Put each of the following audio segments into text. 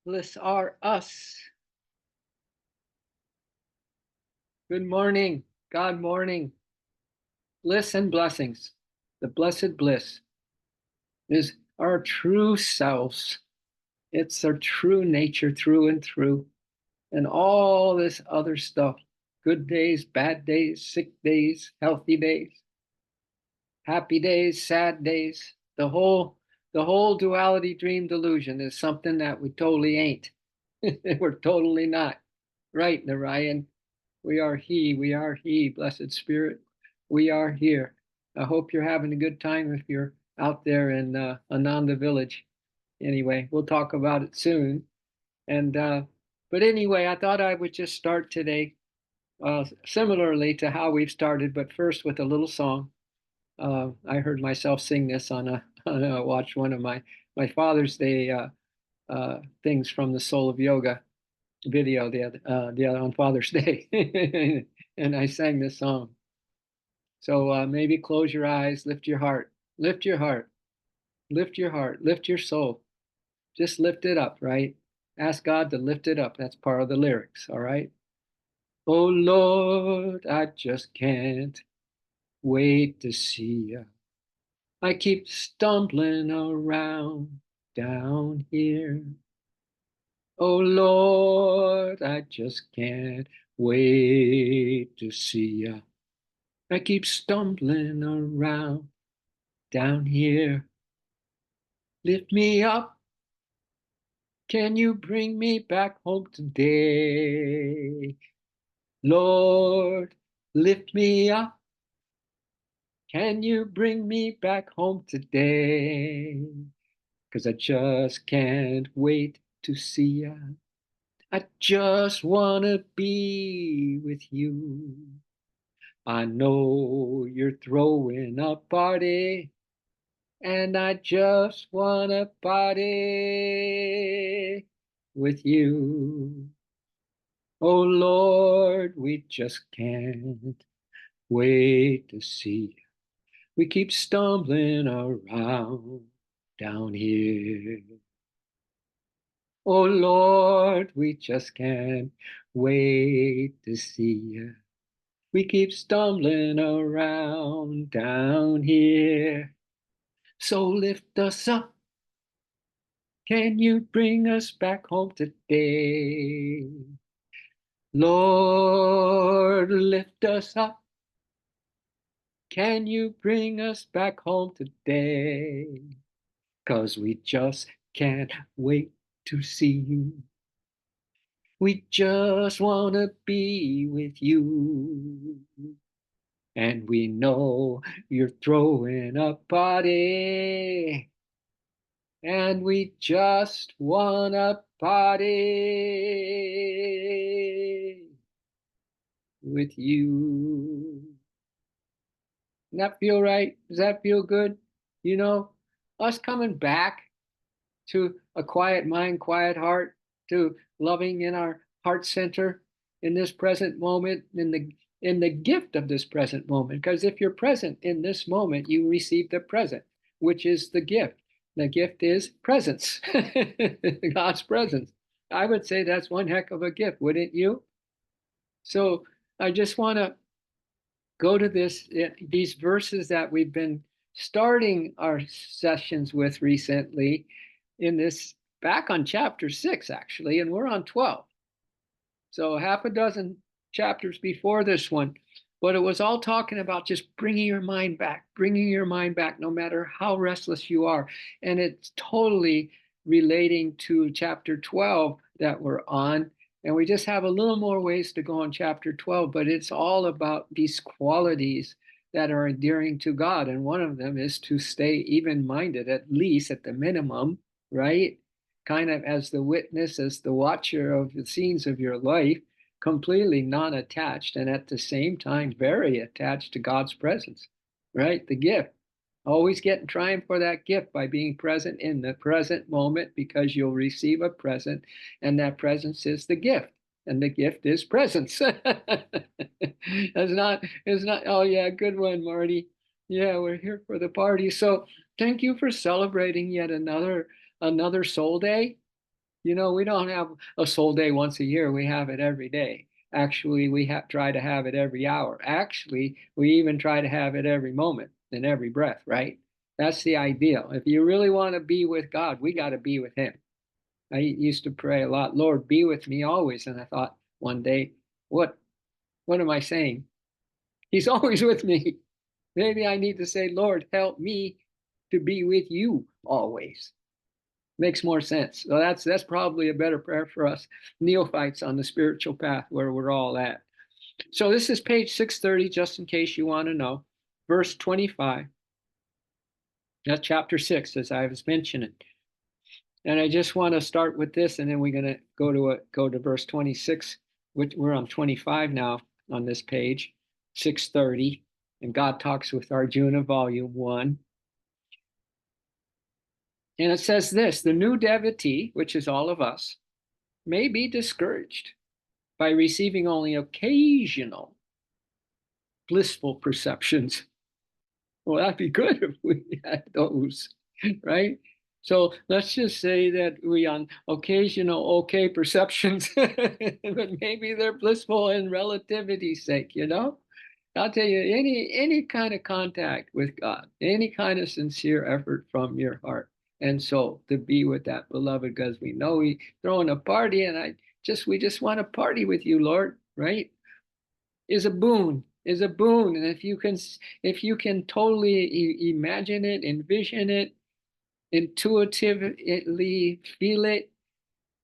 Bliss are us. Good morning. God morning. Bliss and blessings. The blessed bliss is our true selves. It's our true nature through and through. And all this other stuff, good days, bad days, sick days, healthy days, happy days, sad days, the whole duality dream delusion is something that we totally ain't. We're totally not. Right, Narayan? We are He, Blessed Spirit. We are here. I hope you're having a good time if you're out there in Ananda Village. Anyway, we'll talk about it soon. And but anyway, I thought I would just start today similarly to how we've started, but first with a little song. I heard myself sing this watch one of my Father's Day things from the Soul of Yoga video the other on Father's Day, and I sang this song. So maybe close your eyes, lift your heart, lift your heart, lift your heart, lift your soul. Just lift it up, right? Ask God to lift it up. That's part of the lyrics, all right? Oh Lord, I just can't wait to see you. I keep stumbling around down here. Oh Lord, I just can't wait to see ya. I keep stumbling around down here. Lift me up. Can you bring me back home today? Lord, lift me up. Can you bring me back home today? 'Cause I just can't wait to see ya. I just wanna be with you. I know you're throwing a party, and I just wanna party with you. Oh Lord, we just can't wait to see you. We keep stumbling around down here. Oh Lord, we just can't wait to see you. We keep stumbling around down here. So lift us up. Can you bring us back home today? Lord, lift us up. Can you bring us back home today? 'Cause we just can't wait to see you. We just want to be with you. And we know you're throwing a party. And we just want to party with you. Does that feel right? Does that feel good? You know, us coming back to a quiet mind, quiet heart, to loving in our heart center in this present moment, in the gift of this present moment. Because if you're present in this moment, you receive the present, which is the gift. The gift is presence, God's presence. I would say that's one heck of a gift, wouldn't you? So I just want to go to these verses that we've been starting our sessions with recently in this back on chapter 6 actually, and we're on 12. So half a dozen chapters before this one, but it was all talking about just bringing your mind back no matter how restless you are. And it's totally relating to chapter 12 that we're on. And we just have a little more ways to go on chapter 12, but it's all about these qualities that are endearing to God. And one of them is to stay even minded, at least at the minimum, right? Kind of as the witness, as the watcher of the scenes of your life, completely non attached and at the same time very attached to God's presence, right? The gift. Always trying for that gift by being present in the present moment because you'll receive a present, and that presence is the gift. And the gift is presence. It's not, oh yeah, good one, Marty. Yeah, we're here for the party. So thank you for celebrating yet another soul day. We don't have a soul day once a year. We have it every day. Actually, we try to have it every hour. Actually, we even try to have it every moment and every breath, right? That's the ideal. If you really want to be with God, we got to be with Him. I used to pray a lot, Lord, be with me always. And I thought one day, what what am I saying? He's always with me. Maybe I need to say, Lord, help me to be with you always. Makes more sense. So that's probably a better prayer for us neophytes on the spiritual path where we're all at. So this is page 630, just in case you want to know. Verse 25. That's chapter 6, as I was mentioning. And I just want to start with this, and then we're going to go to verse 26, which we're on 25 now on this page, 630. And God talks with Arjuna, volume 1. And it says this: the new devotee, which is all of us, may be discouraged by receiving only occasional blissful perceptions. Well, that'd be good if we had those, right? So let's just say that we on occasional okay perceptions, but maybe they're blissful in relativity's sake. I'll tell you, any kind of contact with God, any kind of sincere effort from your heart and soul to be with that beloved, because we know we throwing a party, and we just want to party with you, Lord, right? Is a boon, and if you can totally imagine it, envision it, intuitively feel it,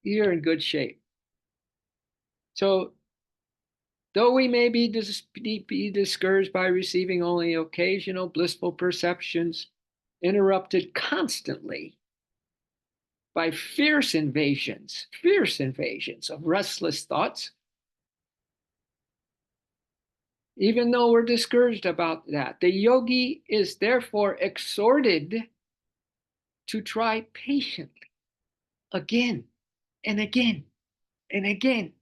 you're in good shape. So though we may be discouraged by receiving only occasional blissful perceptions, interrupted constantly by fierce invasions of restless thoughts, even though we're discouraged about that, the yogi is therefore exhorted to try patiently again and again and again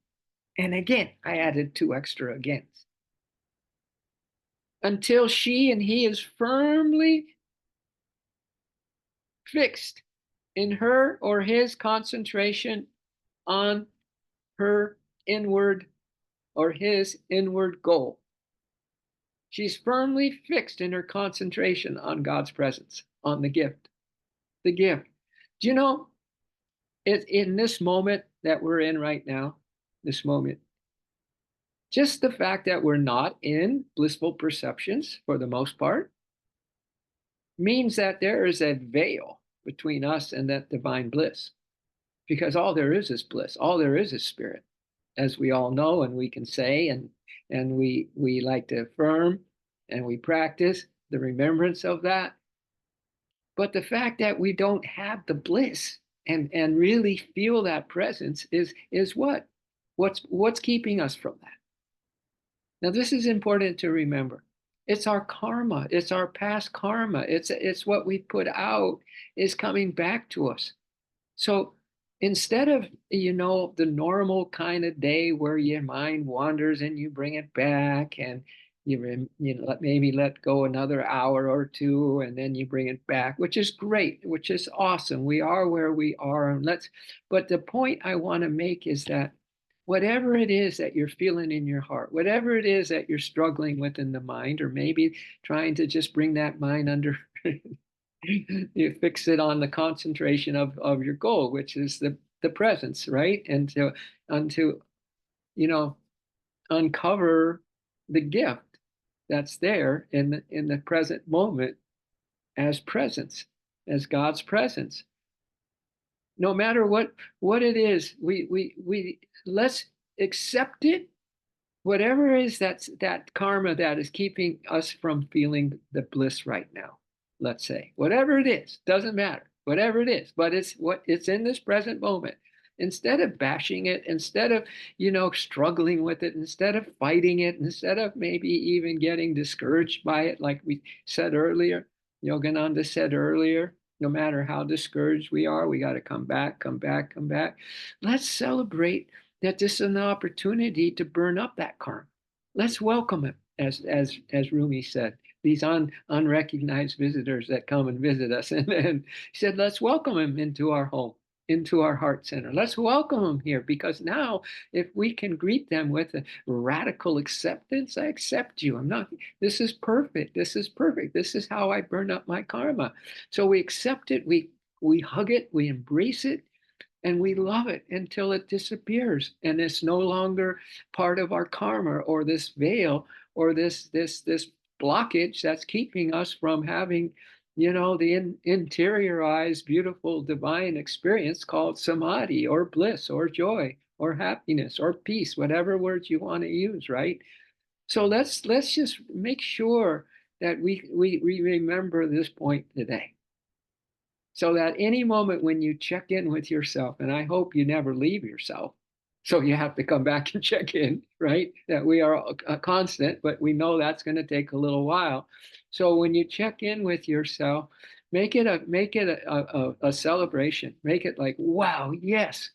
and again. I added 2 extra agains. Until she and he is firmly fixed in her or his concentration on her inward or his inward goal. She's firmly fixed in her concentration on God's presence, on the gift. The gift. Do you know, in this moment that we're in right now, this moment, just the fact that we're not in blissful perceptions for the most part means that there is a veil between us and that divine bliss, because all there is bliss, all there is spirit, as we all know and we can say, and we like to affirm, and we practice the remembrance of that. But the fact that we don't have the bliss and really feel that presence is what's keeping us from that. Now, this is important to remember. It's our karma. It's our past karma. It's what we put out is coming back to us. So instead of, the normal kind of day where your mind wanders and you bring it back, and maybe let go another hour or two, and then you bring it back, which is great, which is awesome. We are where we are, and but the point I want to make is that whatever it is that you're feeling in your heart, whatever it is that you're struggling with in the mind, or maybe trying to just bring that mind under, you fix it on the concentration of your goal, which is the presence, right? And to uncover the gift that's there in the present moment as presence, as God's presence. No matter what it is, we let's accept it. Whatever it is that karma that is keeping us from feeling the bliss right now, let's say, whatever it is, doesn't matter, whatever it is, but it's in this present moment. Instead of bashing it, instead of struggling with it, instead of fighting it, instead of maybe even getting discouraged by it, like we said earlier, Yogananda said earlier, no matter how discouraged we are, we got to come back, come back, come back. Let's celebrate that this is an opportunity to burn up that karma. Let's welcome it, as Rumi said, these unrecognized visitors that come and visit us. And he said, let's welcome him into our home. into our heart center. Let's welcome them here, because now if we can greet them with a radical acceptance, I accept you. I'm not, this is perfect. This is perfect. This is how I burn up my karma. So we accept it, we hug it, we embrace it, and we love it until it disappears and it's no longer part of our karma, or this veil, or this blockage that's keeping us from having, the interiorized beautiful divine experience called samadhi or bliss or joy or happiness or peace, whatever words you want to use, right? So let's just make sure that we remember this point today, so that any moment when you check in with yourself, and I hope you never leave yourself, so you have to come back and check in, right? That we are a constant, but we know that's going to take a little while. So when you check in with yourself, make it a celebration. Make it like, wow, yes,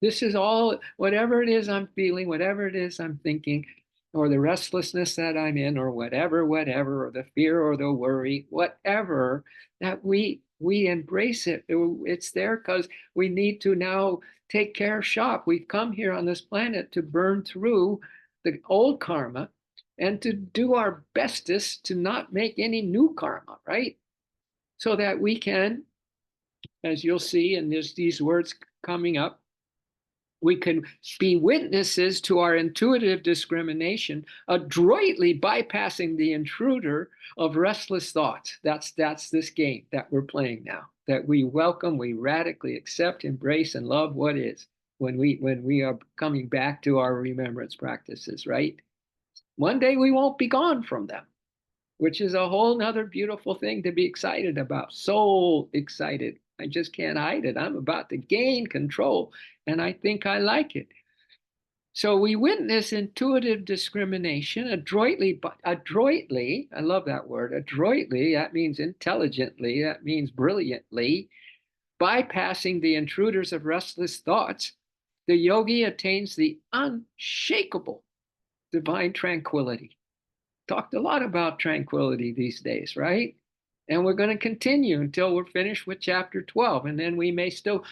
this is all, whatever it is I'm feeling, whatever it is I'm thinking, or the restlessness that I'm in, or whatever, or the fear or the worry, whatever, that we embrace it. It's there because we need to now take care of shop. We've come here on this planet to burn through the old karma and to do our bestest to not make any new karma, right? So that we can, as you'll see, and there's these words coming up, we can be witnesses to our intuitive discrimination, adroitly bypassing the intruder of restless thoughts. That's this game that we're playing now. That we welcome, we radically accept, embrace, and love what is when we are coming back to our remembrance practices, right? One day we won't be gone from them, which is a whole nother beautiful thing to be excited about. So excited. I just can't hide it. I'm about to gain control, and I think I like it. So we witness intuitive discrimination adroitly, I love that word, adroitly, that means intelligently, that means brilliantly, bypassing the intruders of restless thoughts. The yogi attains the unshakable divine tranquility. Talked a lot about tranquility these days, right? And we're going to continue until we're finished with chapter 12, and then we may still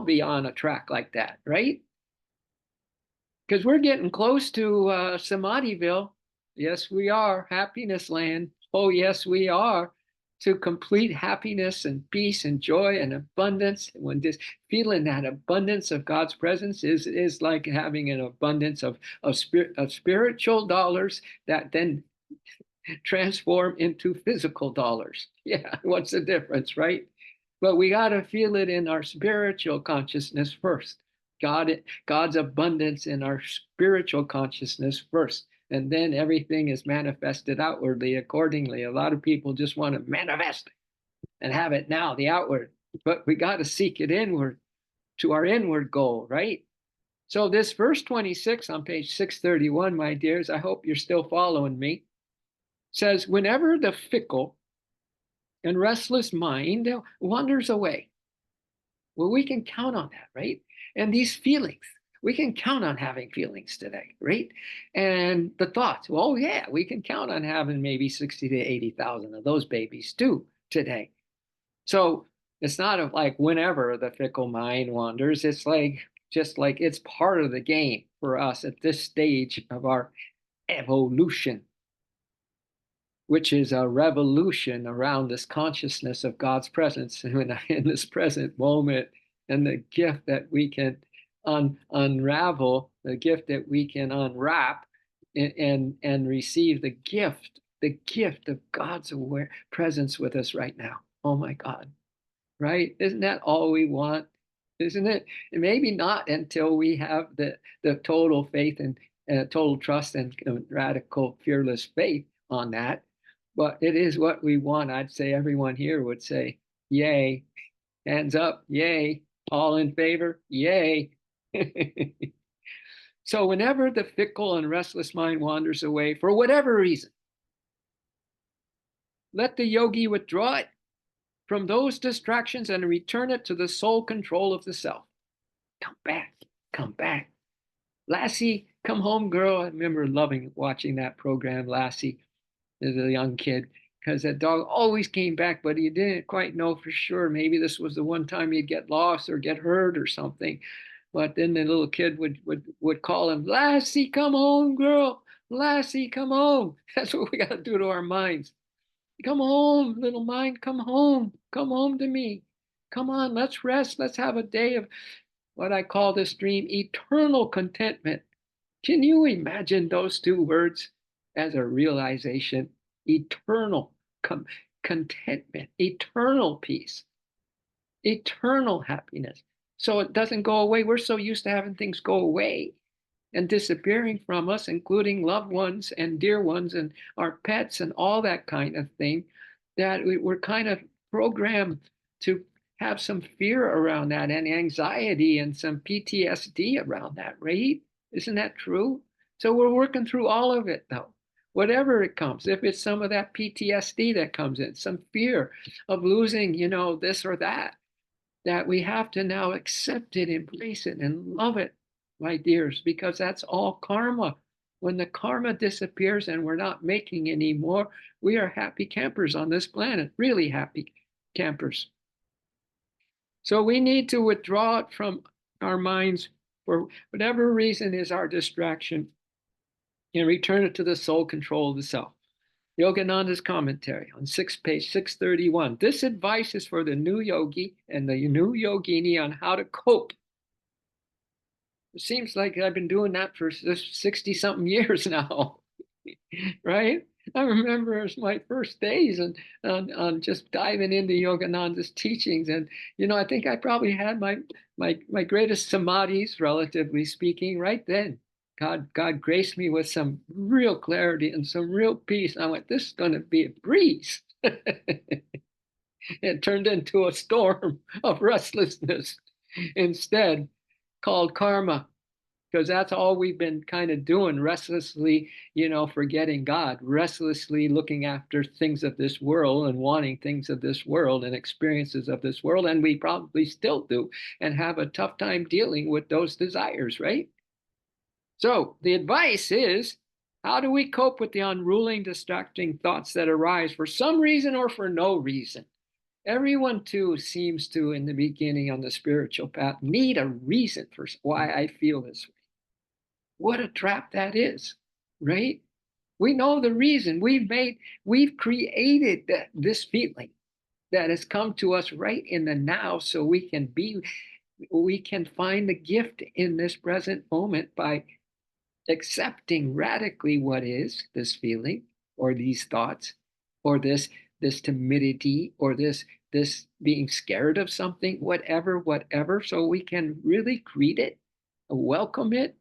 be on a track like that, right? Because we're getting close to Samadhiville. Yes, we are. Happiness land. Oh, yes, we are. To complete happiness and peace and joy and abundance. When this feeling that abundance of God's presence is like having an abundance of spiritual dollars that then transform into physical dollars. Yeah, what's the difference, right? But we got to feel it in our spiritual consciousness first. God's abundance in our spiritual consciousness first. And then everything is manifested outwardly accordingly. A lot of people just want to manifest and have it now, the outward. But we got to seek it inward to our inward goal, right? So this verse 26 on page 631, my dears, I hope you're still following me, says, whenever the fickle and restless mind wanders away. Well, we can count on that, right? And these feelings, we can count on having feelings today, right? And the thoughts, well, yeah, we can count on having maybe 60 to 80,000 of those babies too today. So it's not like whenever the fickle mind wanders, it's like just like it's part of the game for us at this stage of our evolution, which is a revolution around this consciousness of God's presence in this present moment, and the gift that we can unravel, the gift that we can unwrap, and receive the gift of God's aware presence with us right now. Oh my God, right? Isn't that all we want? Isn't it? And maybe not until we have the total faith and total trust and radical fearless faith on that. But it is what we want. I'd say everyone here would say, yay, hands up, yay, all in favor, yay. So whenever the fickle and restless mind wanders away for whatever reason, let the yogi withdraw it from those distractions and return it to the sole control of the self. Come back, come back. Lassie, come home, girl. I remember loving watching that program, Lassie, as a young kid. because that dog always came back, but he didn't quite know for sure. Maybe this was the one time he'd get lost or get hurt or something. But then the little kid would call him, Lassie, come home, girl. Lassie, come home. That's what we got to do to our minds. Come home, little mind, come home. Come home to me. Come on, let's rest. Let's have a day of what I call this dream eternal contentment. Can you imagine those two words as a realization? Eternal contentment, eternal peace, eternal happiness. So it doesn't go away. We're so used to having things go away and disappearing from us, including loved ones and dear ones and our pets and all that kind of thing, that we're kind of programmed to have some fear around that and anxiety and some PTSD around that, right? Isn't that true? So we're working through all of it though. Whatever it comes, if it's some of that PTSD that comes in, some fear of losing, this or that we have to now accept it, embrace it, and love it, my dears, because that's all karma. When the karma disappears and we're not making any more, we are happy campers on this planet, really happy campers. So we need to withdraw it from our minds for whatever reason is our distraction and return it to the soul control of the self. Yogananda's commentary on page 631. This advice is for the new yogi and the new yogini on how to cope. It seems like I've been doing that for 60 something years now, right? I remember it was my first days and on just diving into Yogananda's teachings. And, I think I probably had my greatest samadhis, relatively speaking, right then. God graced me with some real clarity and some real peace. I went, this is going to be a breeze. It turned into a storm of restlessness instead, called karma, because that's all we've been kind of doing, restlessly, forgetting God, restlessly looking after things of this world and wanting things of this world and experiences of this world. And we probably still do and have a tough time dealing with those desires, right? So the advice is, how do we cope with the unruly, distracting thoughts that arise for some reason or for no reason? Everyone, too, seems to, in the beginning on the spiritual path, need a reason for why I feel this way. What a trap that is, right? We know the reason. We've created this feeling that has come to us right in the now, so we can find the gift in this present moment by accepting radically what is this feeling or these thoughts or this timidity or this being scared of something, whatever, so we can really greet it, welcome it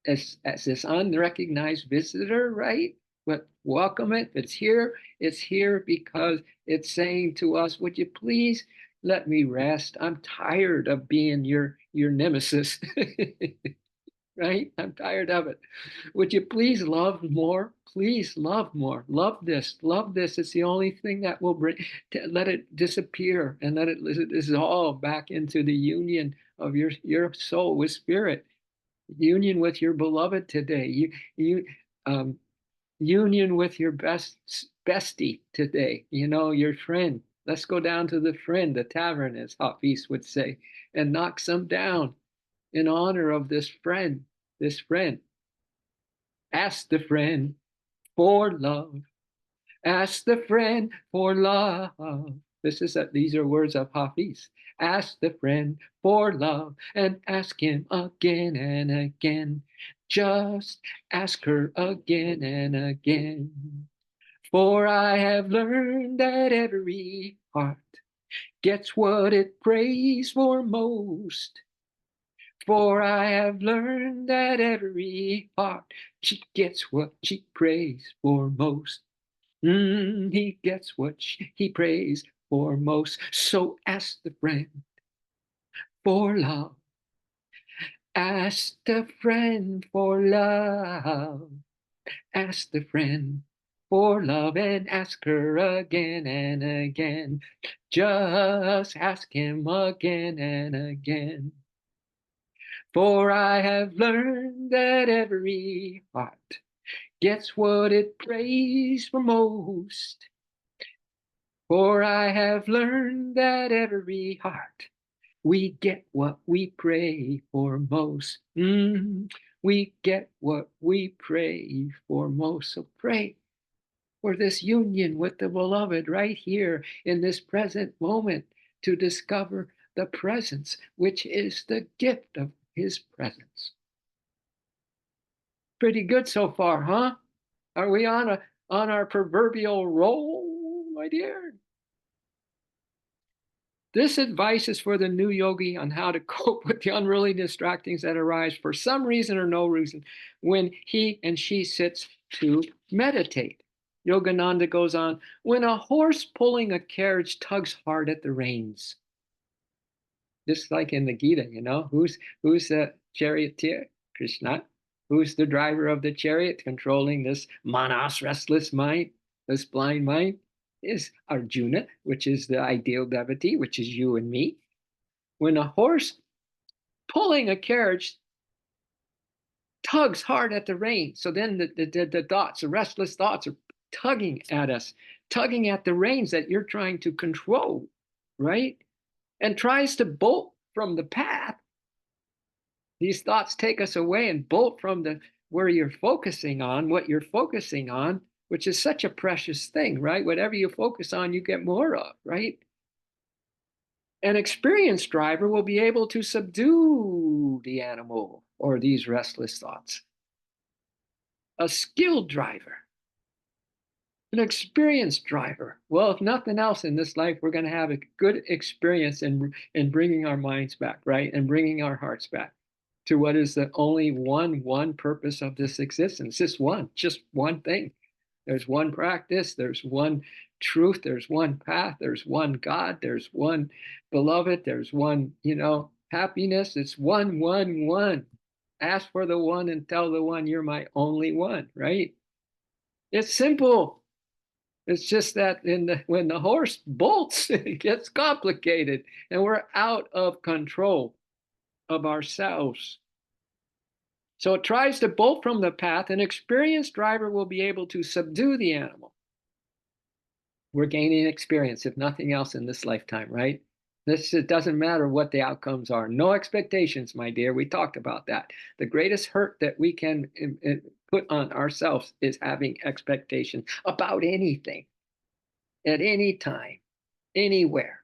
as this unrecognized visitor, right? But welcome it. It's here because it's saying to us, would you please let me rest? I'm tired of being your nemesis. Right? I'm tired of it. Would you please love more? Please love more. Love this. Love this. It's the only thing that will let it disappear and let it dissolve back into the union of your soul with spirit. Union with your beloved today. Um, Union with your bestie today. Your friend. Let's go down to the friend, the tavern, as Hafiz would say, and knock some down in honor of this friend. This friend. Ask the friend for love. Ask the friend for love. These are words of Hafiz. Ask the friend for love and ask him again and again. Just ask her again and again. For I have learned that every heart gets what it prays for most. For I have learned that every heart, she gets what she prays for most. He gets what he prays for most. So ask the friend for love. Ask the friend for love. Ask the friend for love and ask her again and again. Just ask him again and again. For I have learned that every heart gets what it prays for most. For I have learned that every heart we get what we pray for most. We get what we pray for most. So pray for this union with the beloved right here in this present moment to discover the presence, which is the gift of his presence. Pretty good so far, huh? Are we on our proverbial roll, my dear? This advice is for the new yogi on how to cope with the unruly distractions that arise for some reason or no reason when he and she sits to meditate. Yogananda goes on, when a horse pulling a carriage tugs hard at the reins, just like in the Gita, who's the charioteer? Krishna. Who's the driver of the chariot controlling this manas, restless mind, this blind mind? Is Arjuna, which is the ideal devotee, which is you and me. When a horse pulling a carriage tugs hard at the rein, so then the thoughts, the restless thoughts are tugging at us, tugging at the reins that you're trying to control, right? And tries to bolt from the path. These thoughts take us away and bolt from the where you're focusing on, what you're focusing on, which is such a precious thing, right? Whatever you focus on, you get more of, right? An experienced driver will be able to subdue the animal or these restless thoughts. A skilled driver, an experienced driver. Well, if nothing else in this life, we're going to have a good experience in bringing our minds back, right? And bringing our hearts back to what is the only one purpose of this existence. Just one thing. There's one practice, there's one truth, there's one path, there's one God, there's one beloved, there's one, happiness. It's one. Ask for the one and tell the one you're my only one, right? It's simple. It's just that when the horse bolts, it gets complicated and we're out of control of ourselves. So it tries to bolt from the path. An experienced driver will be able to subdue the animal. We're gaining experience, if nothing else, in this lifetime, right? It doesn't matter what the outcomes are. No expectations, my dear. We talked about that. The greatest hurt that we can put on ourselves is having expectations about anything, at any time, anywhere.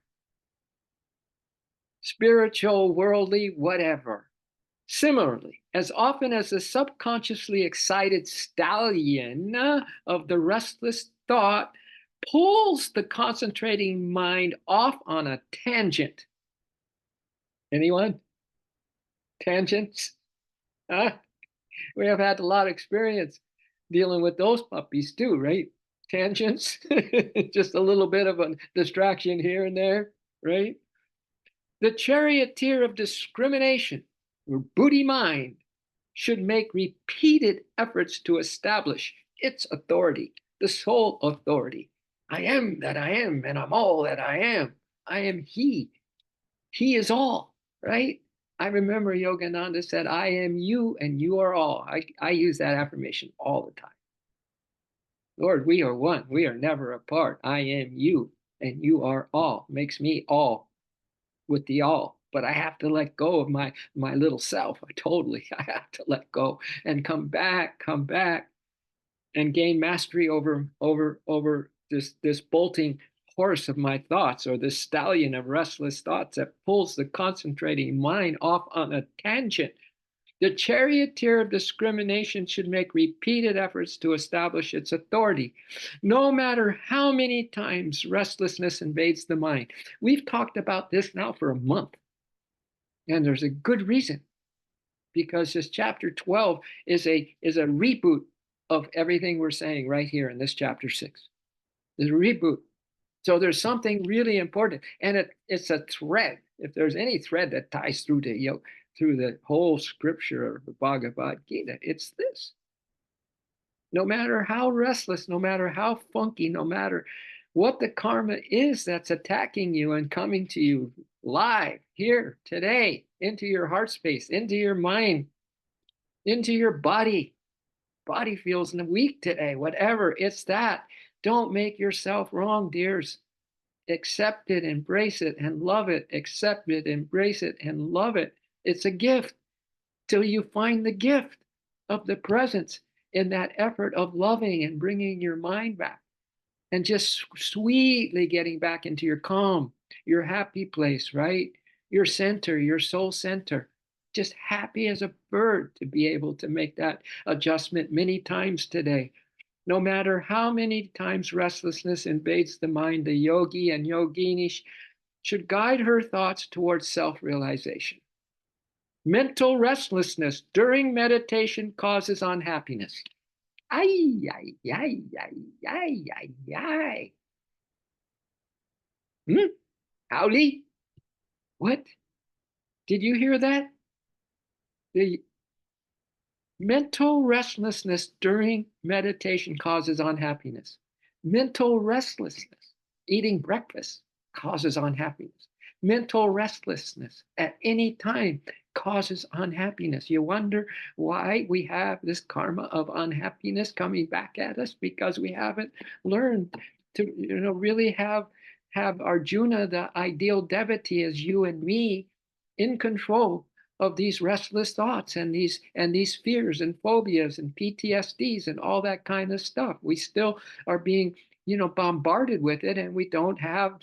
Spiritual, worldly, whatever. Similarly, as often as the subconsciously excited stallion of the restless thought pulls the concentrating mind off on a tangent. Anyone? Tangents? We have had a lot of experience dealing with those puppies too, right? Tangents, just a little bit of a distraction here and there, right? The charioteer of discrimination, or booty mind, should make repeated efforts to establish its authority, the sole authority. I am that I am, and I'm all that I am. I am He. He is all, right? I remember Yogananda said, I am you and you are all. I use that affirmation all the time. Lord, we are one. We are never apart. I am you and you are all. Makes me all with the all. But I have to let go of my little self. I have to let go and come back and gain mastery over this bolting horse of my thoughts, or this stallion of restless thoughts that pulls the concentrating mind off on a tangent. The charioteer of discrimination should make repeated efforts to establish its authority, no matter how many times restlessness invades the mind. We've talked about this now for a month, and there's a good reason, because this chapter 12 is a reboot of everything we're saying right here in this chapter 6. There's a reboot. So there's something really important, and it's a thread. If there's any thread that ties through the whole scripture of the Bhagavad Gita, it's this. No matter how restless, no matter how funky, no matter what the karma is that's attacking you and coming to you live here today, into your heart space, into your mind, into your body. Body feels weak today, whatever, it's that. Don't make yourself wrong, dears. accept it, embrace it, and love it. Accept it, embrace it, and love it. It's a gift till you find the gift of the presence in that effort of loving and bringing your mind back and just sweetly getting back into your calm, your happy place, right? Your center, your soul center. Just happy as a bird to be able to make that adjustment many times today. No matter how many times restlessness invades the mind, the yogi and yogini should guide her thoughts towards self realization. Mental restlessness during meditation causes unhappiness. Ay, ay, ay, ay, ay, ay, ay. Howdy? What? Did you hear that? The mental restlessness during meditation causes unhappiness. Mental restlessness, eating breakfast, causes unhappiness. Mental restlessness at any time causes unhappiness. You wonder why we have this karma of unhappiness coming back at us because we haven't learned to, really have Arjuna, the ideal devotee, as you and me, in control of these restless thoughts and these fears and phobias and PTSDs and all that kind of stuff. We still are being, bombarded with it, and we don't have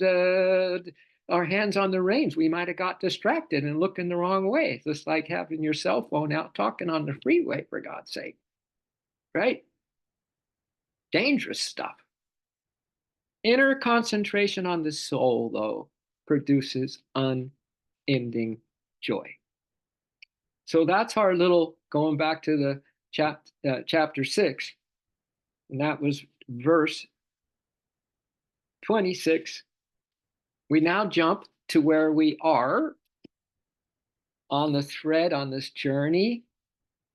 our hands on the reins. We might have got distracted and looking the wrong way. It's just like having your cell phone out talking on the freeway, for God's sake, right? Dangerous stuff. Inner concentration on the soul, though, produces unending joy. So that's our little, going back to the chapter 6, and that was verse 26. We now jump to where we are on the thread, on this journey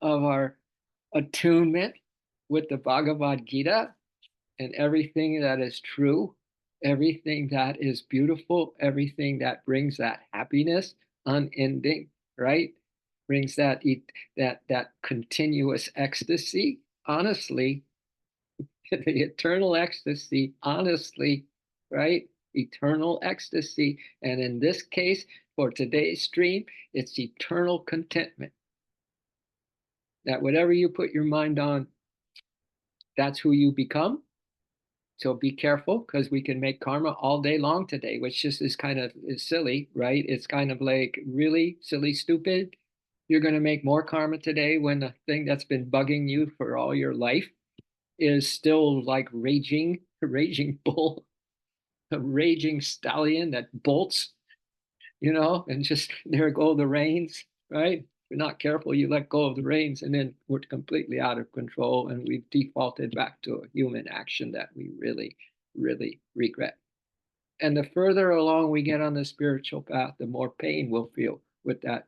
of our attunement with the Bhagavad Gita and everything that is true, everything that is beautiful, everything that brings that happiness, unending, right? Brings that continuous ecstasy. Honestly, the eternal ecstasy, honestly, right? Eternal ecstasy. And in this case, for today's stream, it's eternal contentment. That whatever you put your mind on, that's who you become. So be careful, because we can make karma all day long today, which just is kind of is silly, right? It's kind of like really silly, stupid. You're going to make more karma today when the thing that's been bugging you for all your life is still like raging bull, a raging stallion that bolts, and just there go the reins, right? If you're not careful, you let go of the reins, and then we're completely out of control, and we've defaulted back to a human action that we really, really regret. And the further along we get on the spiritual path, the more pain we'll feel with that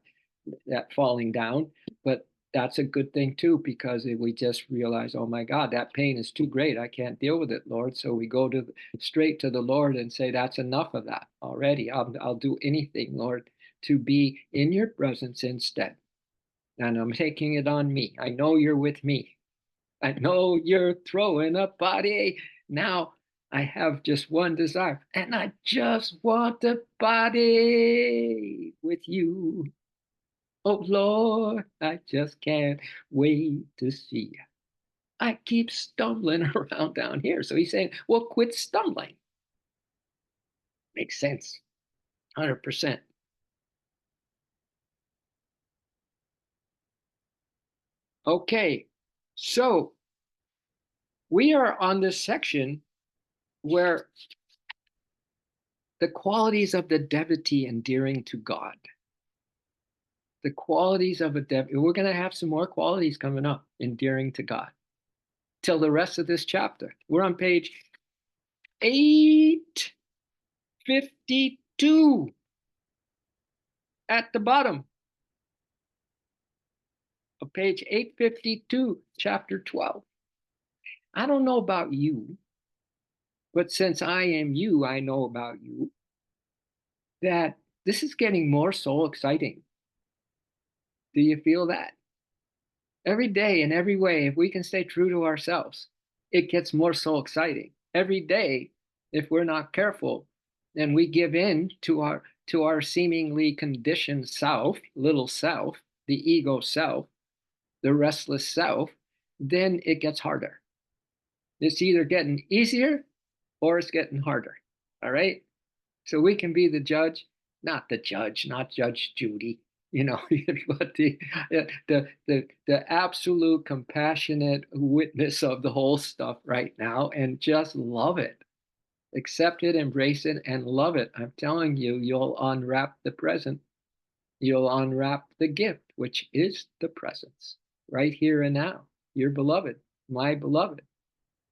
falling down. But that's a good thing too, because if we just realize, oh my God, that pain is too great, I can't deal with it, Lord. So we go straight to the Lord and say, that's enough of that already. I'll do anything, Lord, to be in your presence instead. And I'm taking it on me. I know you're with me. I know you're throwing a body. Now I have just one desire, and I just want the body with you. Oh Lord, I just can't wait to see you. I keep stumbling around down here. So he's saying, well, quit stumbling. Makes sense. 100%. Okay, so we are on this section where the qualities of the devotee endearing to God. The qualities of a devotee. We're going to have some more qualities coming up, endearing to God, till the rest of this chapter. We're on page 852 at the bottom of page 852, chapter 12. I don't know about you, but since I am you, I know about you, that this is getting more soul exciting. Do you feel that? Every day in every way, if we can stay true to ourselves, it gets more soul exciting. Every day, if we're not careful, and we give in to our seemingly conditioned self, little self, the ego self, the restless self, then it gets harder. It's either getting easier or it's getting harder. All right. So we can be the judge, not Judge Judy, but the absolute compassionate witness of the whole stuff right now, and just love it, accept it, embrace it, and love it. I'm telling you, you'll unwrap the present. You'll unwrap the gift, which is the presence, right here and now. Your beloved, my beloved,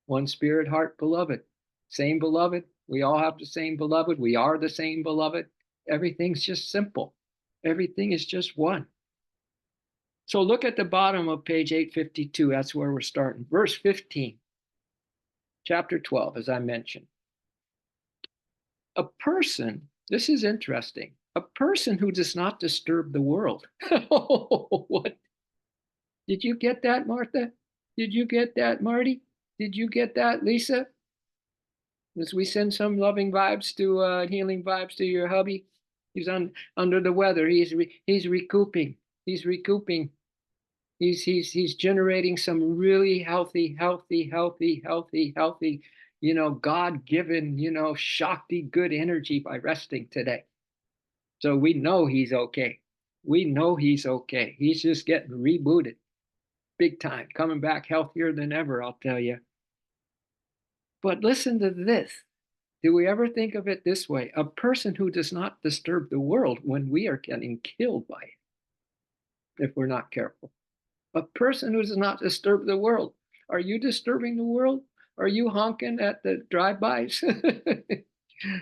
one spirit heart beloved, same beloved. We all have the same beloved. We are the same beloved. Everything's just simple. Everything is just one. So look at the bottom of page 852. That's where we're starting. Verse 15, chapter 12, as I mentioned. A person, this is interesting, a person who does not disturb the world. What? Did you get that, Martha? Did you get that, Marty? Did you get that, Lisa? As we send some loving vibes to healing vibes to your hubby. He's under the weather. He's recouping. He's recouping. He's generating some really healthy, God-given, Shakti good energy by resting today. So we know he's okay. We know he's okay. He's just getting rebooted big time, coming back healthier than ever, I'll tell you. But listen to this. Do we ever think of it this way? A person who does not disturb the world when we are getting killed by it, if we're not careful. A person who does not disturb the world. Are you disturbing the world? Are you honking at the drive-bys?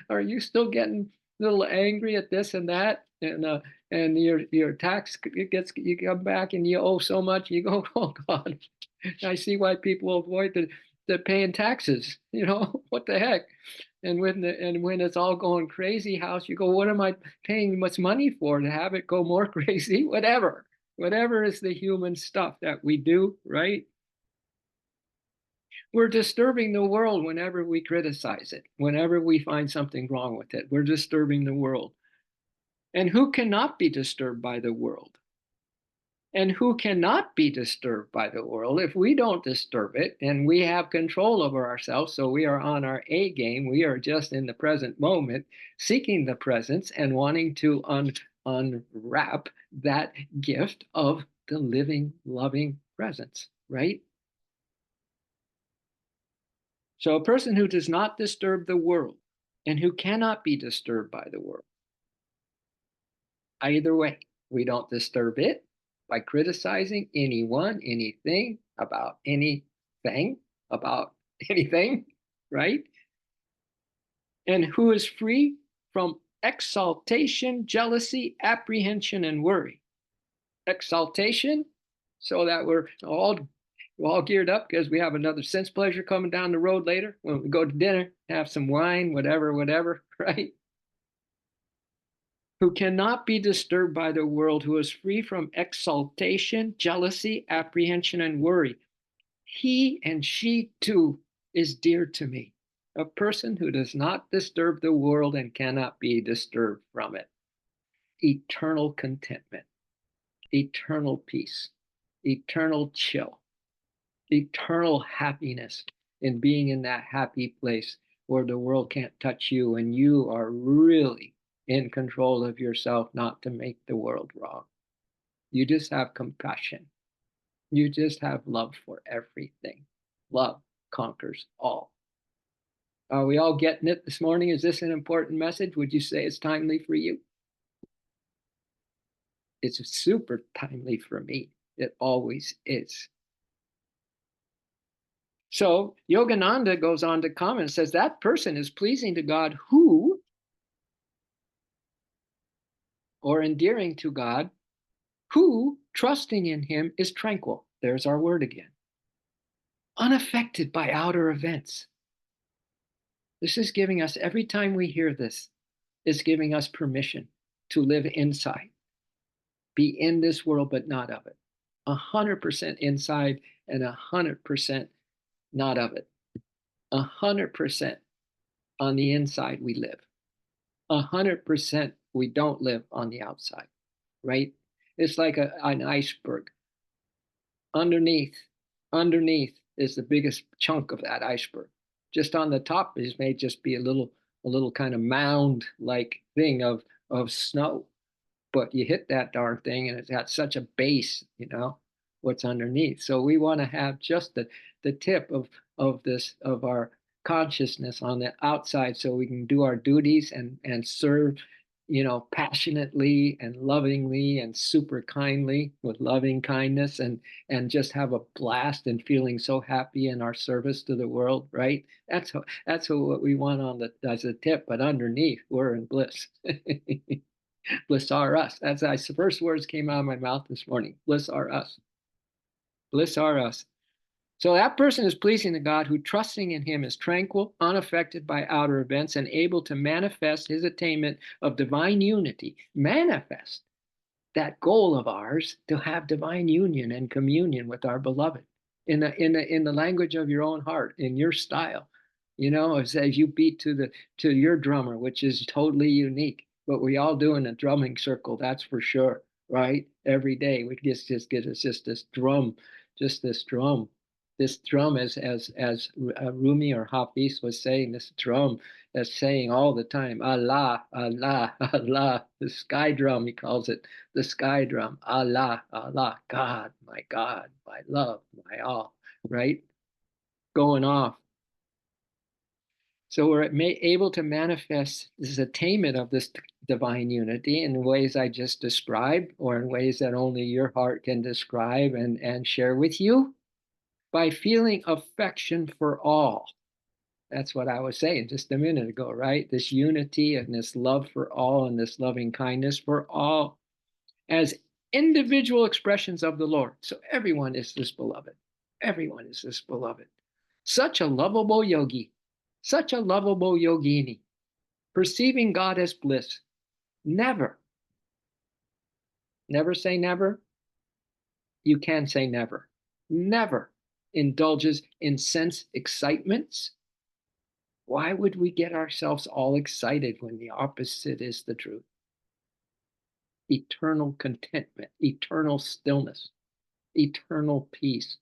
Are you still getting a little angry at this and that? And your tax gets, you come back and you owe so much. You go, oh God, I see why people avoid the paying taxes. What the heck? And when it's all going crazy house, you go, what am I paying much money for, to have it go more crazy? Whatever is the human stuff that we do, right? We're disturbing the world whenever we criticize it, whenever we find something wrong with it. We're disturbing the world. And who cannot be disturbed by the world? And who cannot be disturbed by the world? If we don't disturb it and we have control over ourselves, so we are on our A game, we are just in the present moment, seeking the presence and wanting to unwrap that gift of the living, loving presence, right? So a person who does not disturb the world and who cannot be disturbed by the world, either way, we don't disturb it by criticizing anyone, anything, about anything, right? And who is free from exaltation, jealousy, apprehension, and worry. Exaltation, so that we're all geared up because we have another sense pleasure coming down the road later when we go to dinner, have some wine, whatever, right? Who cannot be disturbed by the world, who is free from exaltation, jealousy, apprehension, and worry. He and she too is dear to me, a person who does not disturb the world and cannot be disturbed from it. Eternal contentment, eternal peace, eternal chill, eternal happiness in being in that happy place where the world can't touch you and you are really in control of yourself not to make the world wrong. You just have compassion. You just have love for everything. Love conquers all. Are we all getting it this morning? Is this an important message? Would you say it's timely for you? It's super timely for me. It always is. So Yogananda goes on to comment and says that person is pleasing to God who, or endearing to God, who, trusting in him, is tranquil. There's our word again. Unaffected by outer events. This is giving us, every time we hear this, is giving us permission to live inside. Be in this world, but not of it. 100% inside and 100% not of it. 100% on the inside we live. 100% we don't live on the outside, right? It's like an iceberg. Underneath is the biggest chunk of that iceberg. Just on the top is may just be a little kind of mound like thing of snow. But you hit that darn thing and it's got such a base, what's underneath. So we want to have just the tip of our consciousness on the outside so we can do our duties and serve, passionately and lovingly and super kindly with loving kindness and just have a blast and feeling so happy in our service to the world, right? What we want on the as a tip, but underneath we're in bliss. Bliss are us. That's the first words came out of my mouth this morning. Bliss are us. Bliss are us. So that person is pleasing to God who, trusting in him, is tranquil, unaffected by outer events, and able to manifest his attainment of divine unity. Manifest that goal of ours to have divine union and communion with our beloved in the language of your own heart, in your style. As you beat to your drummer, which is totally unique. What we all do in a drumming circle, that's for sure, right? Every day we just get us just this drum, just this drum. This drum, as Rumi or Hafiz was saying, this drum that's saying all the time, Allah, Allah, Allah. The sky drum, he calls it, the sky drum. Allah, Allah, God, my love, my all, right? Going off. So we're able to manifest this attainment of this divine unity in ways I just described, or in ways that only your heart can describe and share with you, by feeling affection for all. That's what I was saying just a minute ago, right? This unity and this love for all and this loving kindness for all as individual expressions of the Lord. So everyone is this beloved. Everyone is this beloved. Such a lovable yogi, such a lovable yogini, perceiving God as bliss, never say never. You can say never. Never indulges in sense excitements. Why would we get ourselves all excited when the opposite is the truth? Eternal contentment, eternal stillness, eternal peace,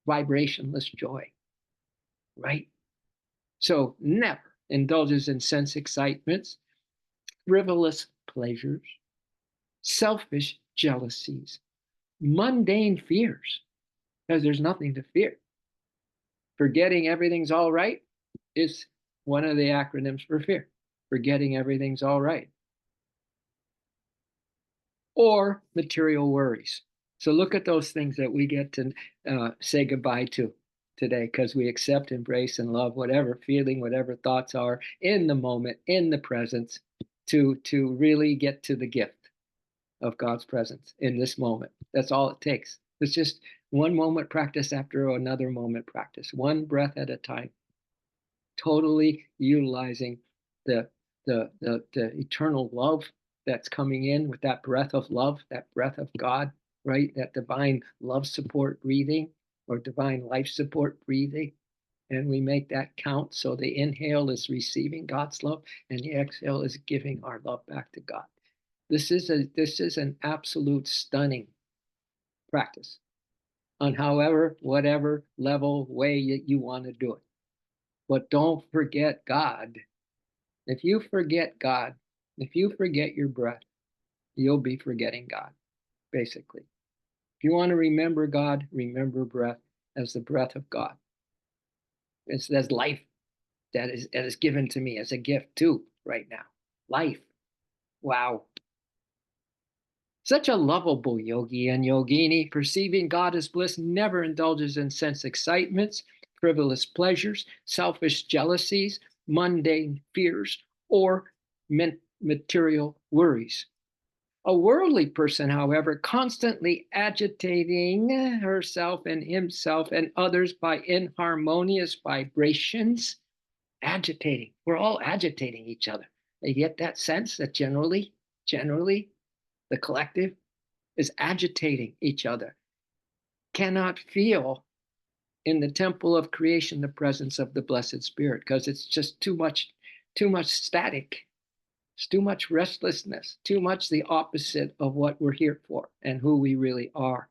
vibrationless joy, right? So never indulges in sense excitements, frivolous pleasures, selfish jealousies, mundane fears, because there's nothing to fear. Forgetting everything's all right is one of the acronyms for fear. Forgetting everything's all right. Or material worries. So look at those things that we get to say goodbye to today, because we accept, embrace, and love whatever feeling, whatever thoughts are in the moment, in the presence, to really get to the gift of God's presence in this moment. That's all it takes. It's just one moment practice after another moment practice, one breath at a time, totally utilizing the eternal love that's coming in with that breath of love, that breath of God, right? That divine love support breathing or divine life support breathing. And we make that count. So the inhale is receiving God's love and the exhale is giving our love back to God. This is an absolute stunning practice on whatever level, way you want to do it. But don't forget God. If you forget God, if you forget your breath, you'll be forgetting God, basically. If you want to remember God, remember breath as the breath of God. It's as life that is given to me as a gift too right now. Life. Wow. Such a lovable yogi and yogini, perceiving God as bliss, never indulges in sense excitements, frivolous pleasures, selfish jealousies, mundane fears, or material worries. A worldly person, however, constantly agitating herself and himself and others by inharmonious vibrations, agitating. We're all agitating each other. You get that sense that generally, the collective is agitating each other. Cannot feel in the temple of creation the presence of the Blessed Spirit because it's just too much static. It's too much restlessness, too much the opposite of what we're here for and who we really are.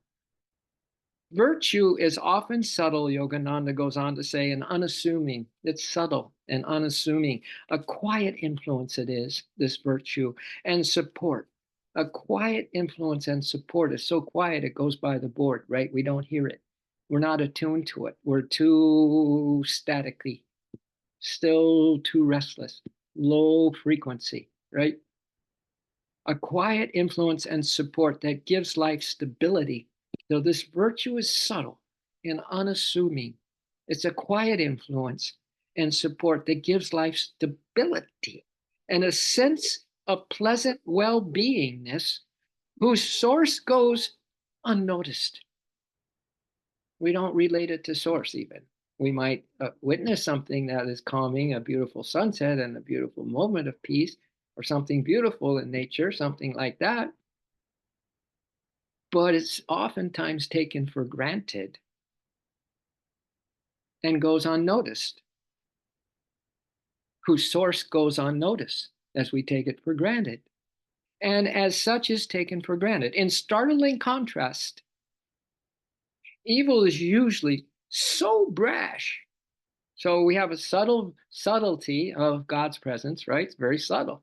Virtue is often subtle, Yogananda goes on to say, and unassuming. It's subtle and unassuming. A quiet influence it is, this virtue, and support. A quiet influence and support is so quiet it goes by the board, right? We don't hear it. We're not attuned to it. We're too staticky, still too restless, low frequency, right? A quiet influence and support that gives life stability. So this virtue is subtle and unassuming. It's a quiet influence and support that gives life stability and a sense of pleasant well-beingness whose source goes unnoticed. We don't relate it to source even. We might witness something that is calming, a beautiful sunset and a beautiful moment of peace, or something beautiful in nature, something like that. But it's oftentimes taken for granted and goes unnoticed, whose source goes unnoticed as we take it for granted. And as such is taken for granted. In startling contrast, evil is usually so brash. So we have a subtlety of God's presence, right? It's very subtle,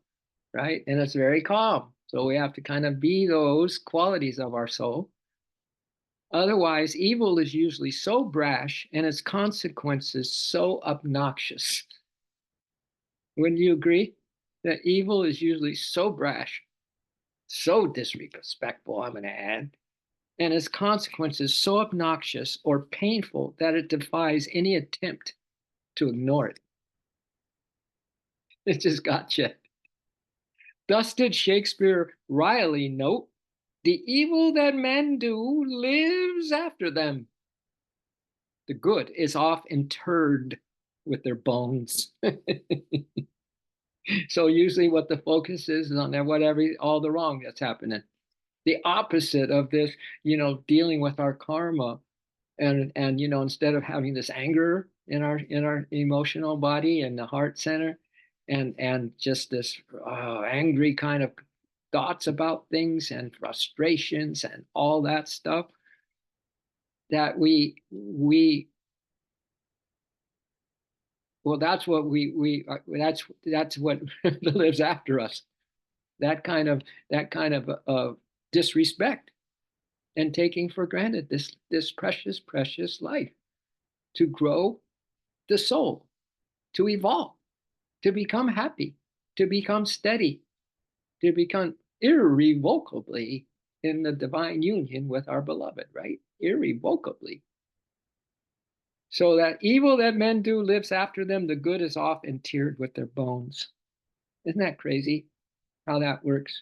right? And it's very calm. So we have to kind of be those qualities of our soul. Otherwise, evil is usually so brash and its consequences so obnoxious. Wouldn't you agree that evil is usually so brash, so disrespectful, I'm going to add, and its consequences so obnoxious or painful that it defies any attempt to ignore it? It just got you. Thus did Shakespeare wryly note, the evil that men do lives after them. The good is oft interred with their bones. So usually what the focus is on whatever, all the wrong that's happening. The opposite of this, dealing with our karma, and instead of having this anger in our emotional body and the heart center, and just this angry kind of thoughts about things and frustrations and all that stuff, that we well, that's what that's what lives after us. That kind of disrespect and taking for granted this precious life to grow the soul, to evolve, to become happy, to become steady, to become irrevocably in the divine union with our beloved, right? Irrevocably. So that evil that men do lives after them, the good is oft interred with their bones. Isn't that crazy how that works?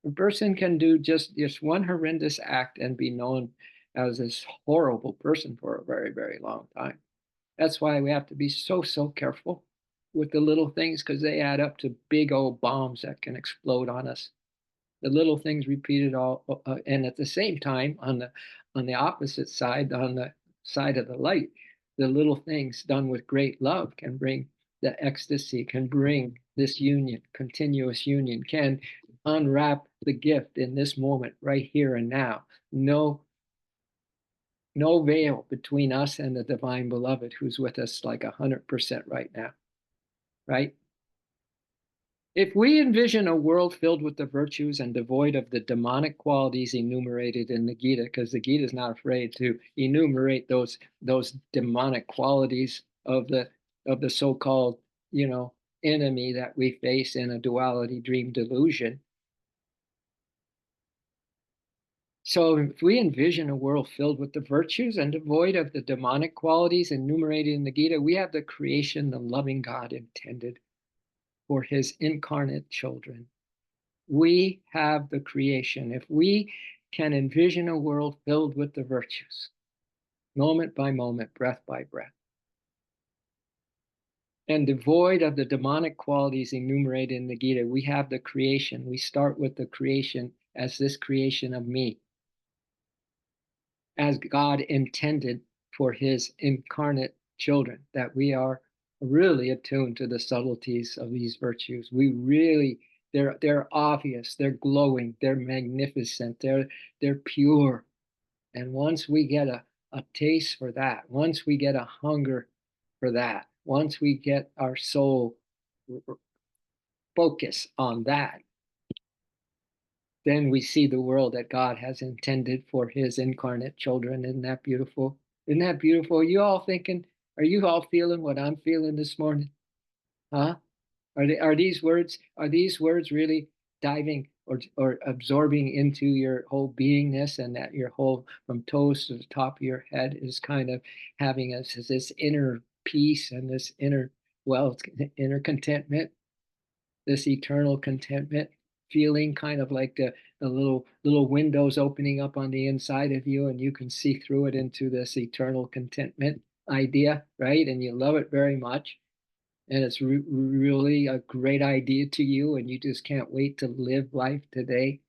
A person can do just one horrendous act and be known as this horrible person for a very, very long time. That's why we have to be so careful with the little things, because they add up to big old bombs that can explode on us. The little things repeated and at the same time, on the opposite side, on the side of the light, the little things done with great love can bring the ecstasy, can bring this union, continuous union, can unwrap the gift in this moment, right here and now. No veil between us and the divine beloved who's with us like 100% right now, right? If we envision a world filled with the virtues and devoid of the demonic qualities enumerated in the Gita, because the Gita is not afraid to enumerate those demonic qualities of the so-called, enemy that we face in a duality dream delusion. So if we envision a world filled with the virtues and devoid of the demonic qualities enumerated in the Gita, we have the creation the loving God intended for his incarnate children. We have the creation. If we can envision a world filled with the virtues, moment by moment, breath by breath, and devoid of the demonic qualities enumerated in the Gita, we have the creation. We start with the creation as this creation of me, as God intended for his incarnate children, that we are really attuned to the subtleties of these virtues. We really, they're obvious, they're glowing, they're magnificent, they're pure. And once we get a taste for that, once we get a hunger for that, once we get our soul focus on that, then we see the world that God has intended for his incarnate children. Isn't that beautiful? Isn't that beautiful? Are you all feeling what I'm feeling this morning? Huh? Are these words really diving or absorbing into your whole beingness, and that your whole from toes to the top of your head is kind of having this inner peace and this inner, well, inner contentment, this eternal contentment, feeling kind of like the little windows opening up on the inside of you, and you can see through it into this eternal contentment idea, right? And you love it very much, and it's really a great idea to you, and you just can't wait to live life today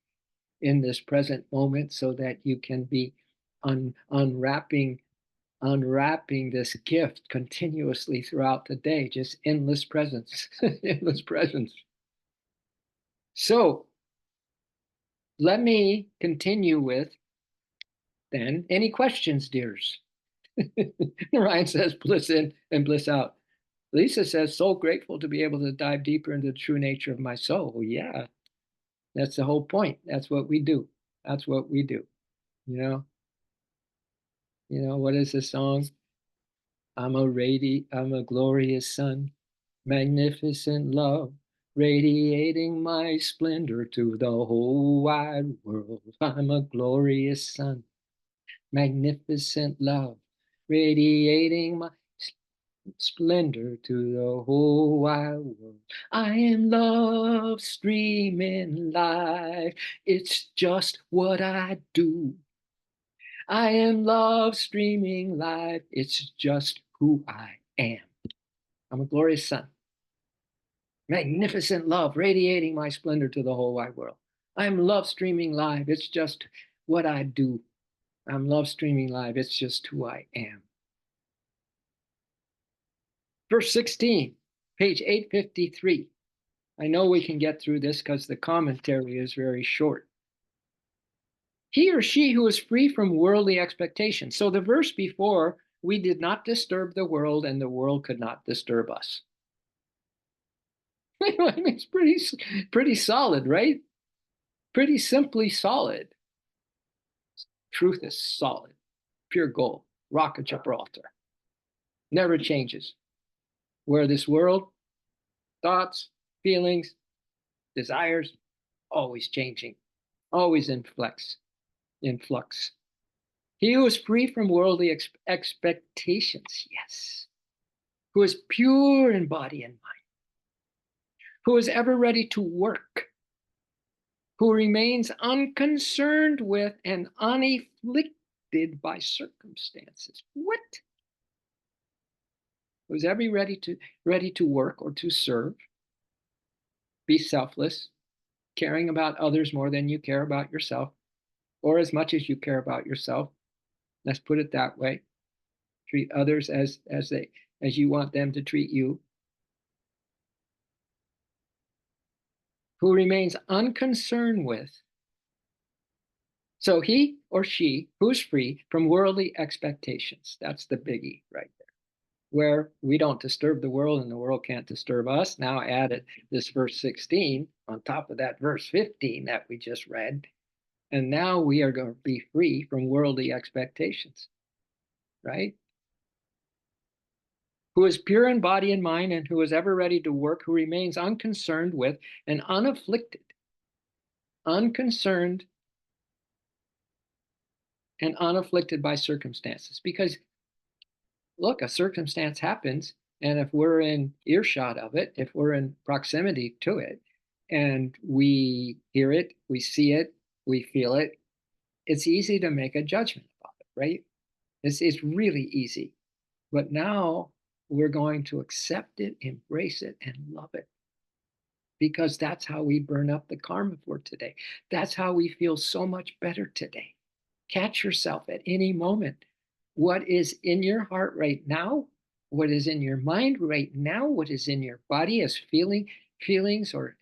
in this present moment so that you can be unwrapping this gift continuously throughout the day, just endless presence. Endless presence. So let me continue with, then, any questions, dears? Ryan says bliss in and bliss out. Lisa says, so grateful to be able to dive deeper into the true nature of my soul. Well, yeah, that's the whole point. That's what we do. That's what we do. You know, what is the song? I'm a glorious sun, magnificent love, radiating my splendor to the whole wide world. I'm a glorious sun, magnificent love, radiating my splendor to the whole wide world. I am love streaming life. It's just what I do. I am love streaming life. It's just who I am. I'm a glorious sun. Magnificent love radiating my splendor to the whole wide world. I'm love streaming live. It's just what I do. I'm love streaming live. It's just who I am. Verse 16, page 853. I know we can get through this because the commentary is very short. He or she who is free from worldly expectations. So the verse before, we did not disturb the world and the world could not disturb us. It's pretty solid, right? Pretty simply solid. Truth is solid, pure gold, rock of Gibraltar. Never changes. Where this world, thoughts, feelings, desires, always changing, always in flux. He who is free from worldly expectations, yes, who is pure in body and mind, who is ever ready to work, who remains unconcerned with and unafflicted by circumstances. What? Who's ever ready to work or to serve, be selfless, caring about others more than you care about yourself, or as much as you care about yourself. Let's put it that way. Treat others as you want them to treat you. Who remains unconcerned with. So he or she who's free from worldly expectations. That's the biggie right there. Where we don't disturb the world and the world can't disturb us. Now add this verse 16 on top of that verse 15 that we just read. And now we are going to be free from worldly expectations, right? Who is pure in body and mind and who is ever ready to work, who remains unconcerned with and unconcerned and unafflicted by circumstances. Because look, a circumstance happens, and if we're in earshot of it, if we're in proximity to it, and we hear it, we see it, we feel it, it's easy to make a judgment about it, right? It's really easy. But now we're going to accept it, embrace it, and love it. Because that's how we burn up the karma for today. That's how we feel so much better today. Catch yourself at any moment. What is in your heart right now What is in your mind right now, what is in your body as feelings or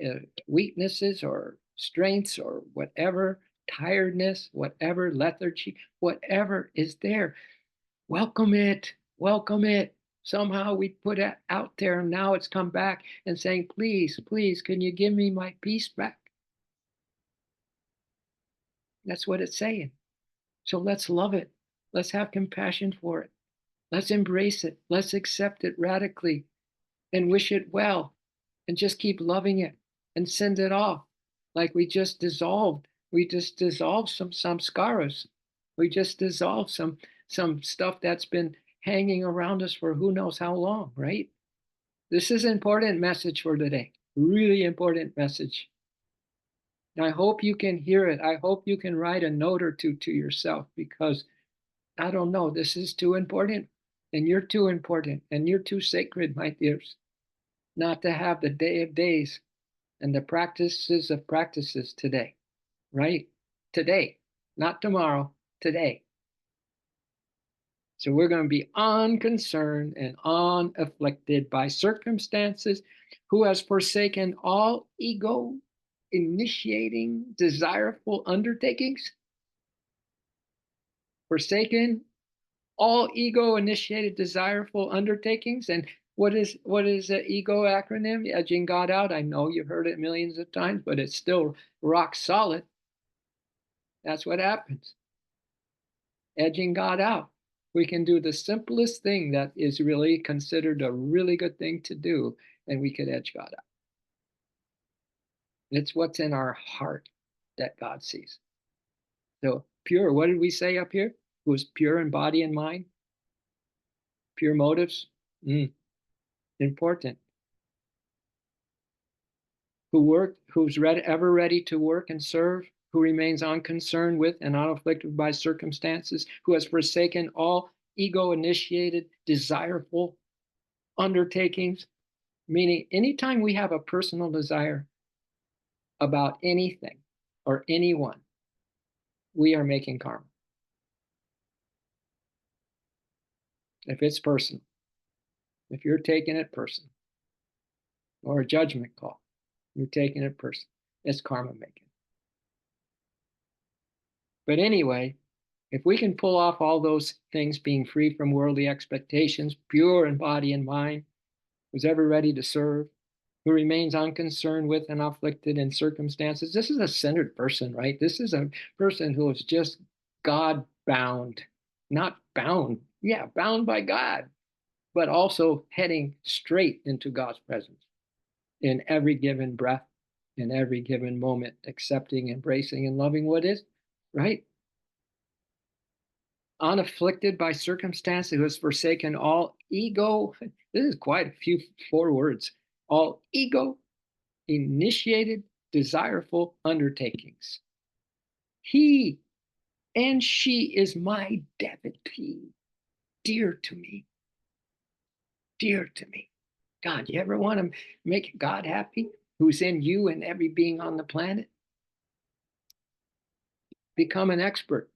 weaknesses or strengths or whatever, tiredness, whatever, lethargy, whatever is there. Welcome it. Welcome it. Somehow we put it out there and now it's come back and saying, please, please, can you give me my peace back? That's what it's saying. So let's love it. Let's have compassion for it. Let's embrace it. Let's accept it radically and wish it well and just keep loving it and send it off like we just dissolved. We just dissolved some samskaras. We just dissolved some stuff that's been hanging around us for who knows how long, right? This is an important message for today. Really important message. I hope you can hear it. I hope you can write a note or two to yourself because I don't know, this is too important. And you're too important and you're too sacred, my dears, not to have the day of days and the practices of practices today, right? Today, not tomorrow, today. So we're going to be unconcerned and unafflicted by circumstances, who has forsaken all ego initiating desireful undertakings, forsaken all ego initiated desireful undertakings. And what is the ego acronym? Edging God out. I know you've heard it millions of times, but it's still rock solid. That's what happens. Edging God out. We can do the simplest thing that is really considered a really good thing to do, and we could edge God out. It's what's in our heart that God sees. So pure, what did we say up here? Who is pure in body and mind? Pure motives? Important. Who's ever ready to work and serve, who remains unconcerned with and unafflicted by circumstances, who has forsaken all ego-initiated, desireful undertakings. Meaning, anytime we have a personal desire about anything or anyone, we are making karma. If it's personal, if you're taking it personal, or a judgment call, you're taking it personal, it's karma making. But anyway, if we can pull off all those things, being free from worldly expectations, pure in body and mind, who's ever ready to serve, who remains unconcerned with and afflicted in circumstances. This is a centered person, right? This is a person who is just God bound, not bound, yeah, bound by God, but also heading straight into God's presence in every given breath, in every given moment, accepting, embracing, and loving what is, right? Unafflicted by circumstance, who has forsaken all ego. This is quite a few, 4 words. All ego initiated desireful undertakings. He and she is my devotee, dear to me, dear to me. God, you ever want to make God happy, who's in you and every being on the planet? Become an expert,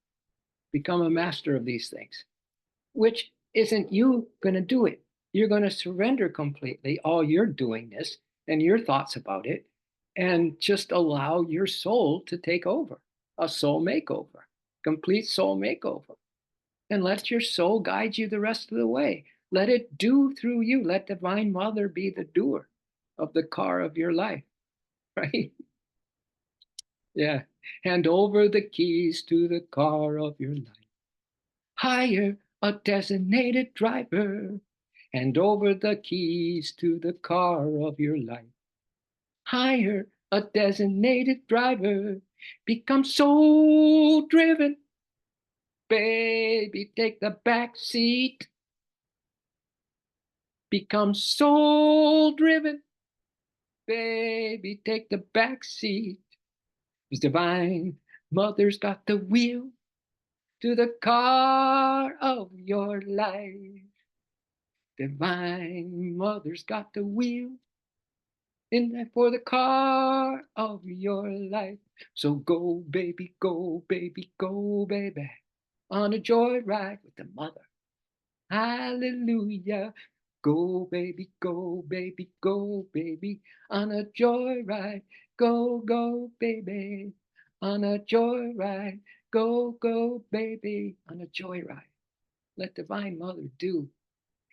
become a master of these things. Which isn't you going to do it. You're going to surrender completely all your doingness and your thoughts about it and just allow your soul to take over, a soul makeover, complete soul makeover. And let your soul guide you the rest of the way. Let it do through you. Let Divine Mother be the doer of the car of your life, right? Yeah. Hand over the keys to the car of your life. Hire a designated driver. Hand over the keys to the car of your life. Hire a designated driver. Become soul driven. Baby, take the back seat. Become soul driven. Baby, take the back seat. His Divine Mother's got the wheel to the car of your life. Divine Mother's got the wheel in there for the car of your life. So go, baby, go, baby, go, baby, on a joyride with the mother. Hallelujah. Go, baby, go, baby, go, baby, on a joyride. Go, go, baby, on a joyride. Go, go, baby, on a joyride. Let Divine Mother do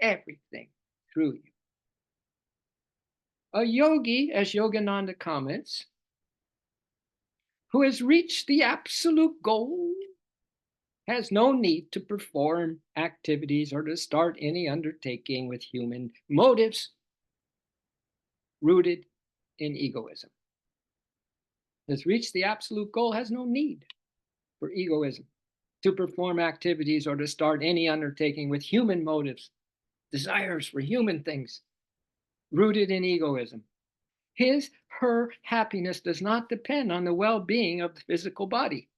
everything through you. A yogi, as Yogananda comments, who has reached the absolute goal has no need to perform activities or to start any undertaking with human motives rooted in egoism. Has reached the absolute goal has no need for egoism to perform activities or to start any undertaking with human motives, desires for human things rooted in egoism. Her happiness does not depend on the well-being of the physical body.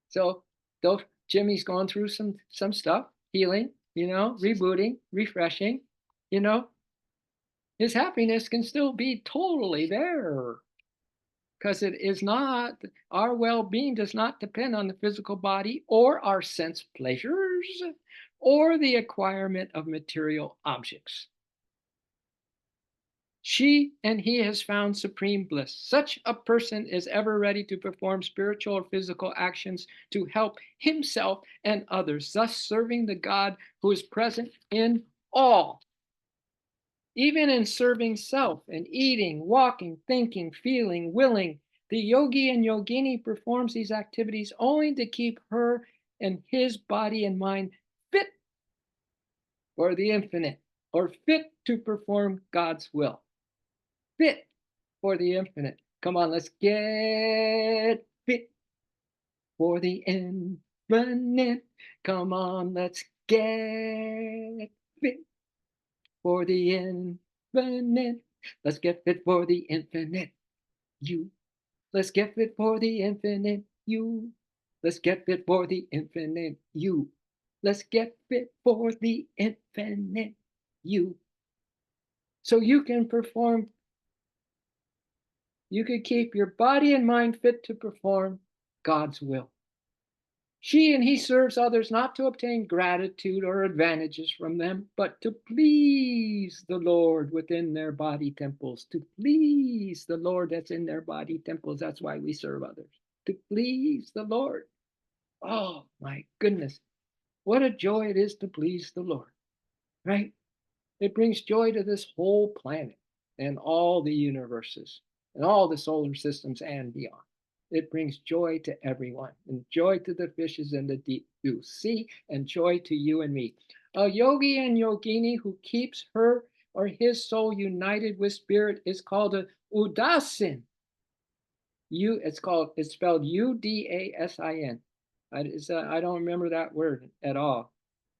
So though Jimmy's gone through some stuff, healing, rebooting, refreshing, his happiness can still be totally there. Because it is not, our well-being does not depend on the physical body or our sense pleasures or the acquirement of material objects. She and he has found supreme bliss. Such a person is ever ready to perform spiritual or physical actions to help himself and others, thus serving the God who is present in all. Even in serving self and eating, walking, thinking, feeling, willing, the yogi and yogini performs these activities only to keep her and his body and mind fit for the infinite, or fit to perform God's will. Fit for the infinite. Come on, let's get fit for the infinite. Come on, let's get fit for the infinite. Let's get fit for the infinite. You. Let's get fit for the infinite. You. Let's get fit for the infinite. You. Let's get fit for the infinite. You. So you can perform. You could keep your body and mind fit to perform God's will. She and he serves others not to obtain gratitude or advantages from them, but to please the Lord within their body temples, to please the Lord that's in their body temples. That's why we serve others, to please the Lord. Oh, my goodness. What a joy it is to please the Lord, right? It brings joy to this whole planet and all the universes and all the solar systems and beyond. It brings joy to everyone, and joy to the fishes in the deep blue sea, and joy to you and me. A yogi and yogini who keeps her or his soul united with spirit is called a udasin. It's spelled Udasin. I don't remember that word at all.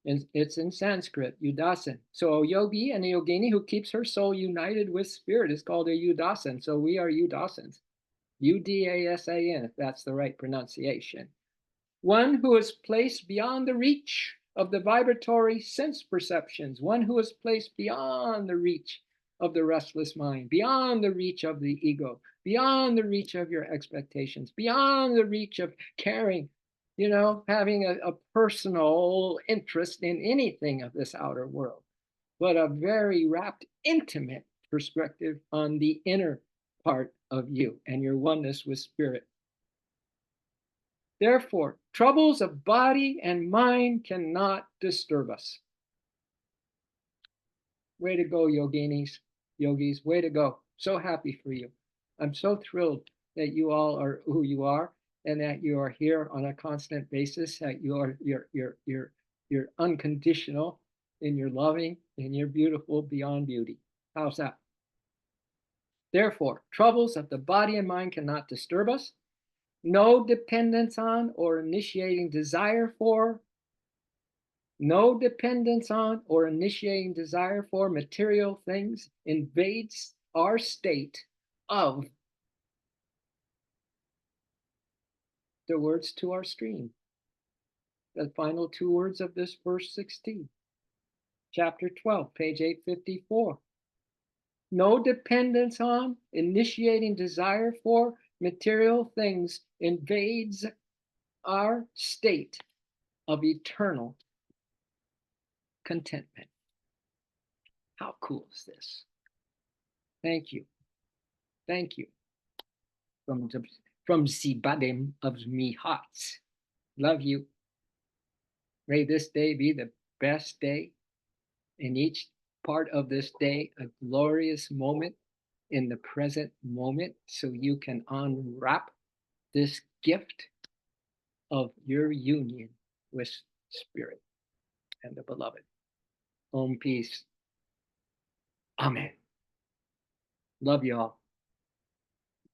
And it's in Sanskrit, udasin. So a yogi and a yogini who keeps her soul united with spirit is called a udasin. So we are udasins. Udasan, if that's the right pronunciation. One who is placed beyond the reach of the vibratory sense perceptions, one who is placed beyond the reach of the restless mind, beyond the reach of the ego, beyond the reach of your expectations, beyond the reach of caring, having a personal interest in anything of this outer world, but a very rapt, intimate perspective on the inner part of you and your oneness with spirit. Therefore, troubles of body and mind cannot disturb us. Way to go, yogis, way to go. So happy for you. I'm so thrilled that you all are who you are and that you are here on a constant basis, that you're unconditional in your loving and you're beautiful beyond beauty. How's that? Therefore, troubles of the body and mind cannot disturb us. No dependence on or initiating desire for material things invades our state of the words to our stream. The final two words of this verse 16, chapter 12, page 854. No dependence on, initiating desire for material things invades our state of eternal contentment. How cool is this? Thank you. Thank you. From the bottom of me hearts. Love you. May this day be the best day. In each part of this day, a glorious moment in the present moment, so you can unwrap this gift of your union with Spirit and the Beloved. Om peace. Amen. Love you all.